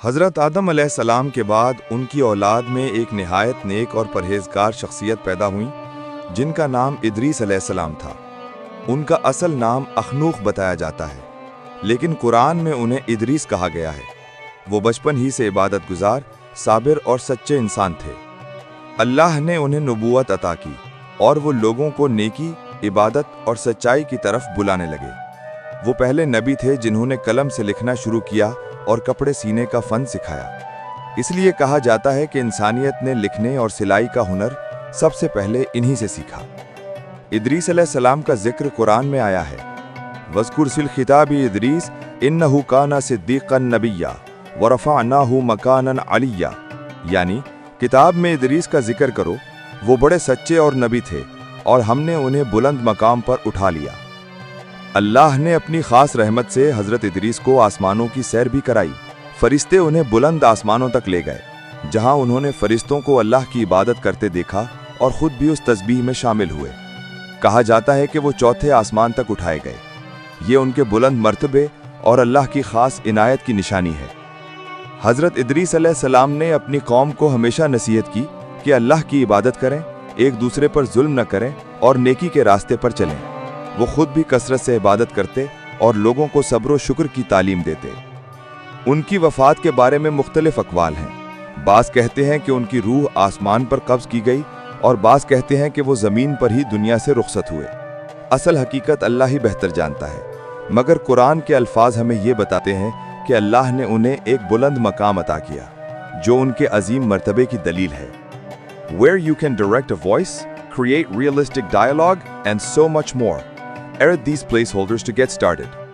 حضرت آدم علیہ السلام کے بعد ان کی اولاد میں ایک نہایت نیک اور پرہیزگار شخصیت پیدا ہوئیں جن کا نام ادریس علیہ السلام تھا۔ ان کا اصل نام اخنوخ بتایا جاتا ہے، لیکن قرآن میں انہیں ادریس کہا گیا ہے۔ وہ بچپن ہی سے عبادت گزار، صابر اور سچے انسان تھے۔ اللہ نے انہیں نبوت عطا کی اور وہ لوگوں کو نیکی، عبادت اور سچائی کی طرف بلانے لگے۔ وہ پہلے نبی تھے جنہوں نے قلم سے لکھنا شروع کیا اور کپڑے سینے کا فن سکھایا۔ اس لیے کہا جاتا ہے کہ انسانیت نے لکھنے اور سلائی کا ہنر سب سے پہلے انہی سے سیکھا۔ ادریس علیہ السلام کا ذکر قرآن میں آیا ہے، وَاذْكُرْ فِي الْخِطَابِ ادریس إِنَّهُ كَانَ صِدِّيقًا نَبِيًّا وَرَفَعْنَاهُ مَكَانًا عَلِيًّا، یعنی کتاب میں ادریس کا ذکر کرو، وہ بڑے سچے اور نبی تھے اور ہم نے انہیں بلند مقام پر اٹھا لیا۔ اللہ نے اپنی خاص رحمت سے حضرت ادریس کو آسمانوں کی سیر بھی کرائی۔ فرشتے انہیں بلند آسمانوں تک لے گئے، جہاں انہوں نے فرشتوں کو اللہ کی عبادت کرتے دیکھا اور خود بھی اس تسبیح میں شامل ہوئے۔ کہا جاتا ہے کہ وہ چوتھے آسمان تک اٹھائے گئے۔ یہ ان کے بلند مرتبے اور اللہ کی خاص عنایت کی نشانی ہے۔ حضرت ادریس علیہ السلام نے اپنی قوم کو ہمیشہ نصیحت کی کہ اللہ کی عبادت کریں، ایک دوسرے پر ظلم نہ کریں اور نیکی کے راستے پر چلیں۔ وہ خود بھی کثرت سے عبادت کرتے اور لوگوں کو صبر و شکر کی تعلیم دیتے۔ ان کی وفات کے بارے میں مختلف اقوال ہیں۔ بعض کہتے ہیں کہ ان کی روح آسمان پر قبض کی گئی اور بعض کہتے ہیں کہ وہ زمین پر ہی دنیا سے رخصت ہوئے۔ اصل حقیقت اللہ ہی بہتر جانتا ہے، مگر قرآن کے الفاظ ہمیں یہ بتاتے ہیں کہ اللہ نے انہیں ایک بلند مقام عطا کیا، جو ان کے عظیم مرتبے کی دلیل ہے۔ Where you can direct a voice, create realistic dialogue, and so much more. Add these placeholders to get started.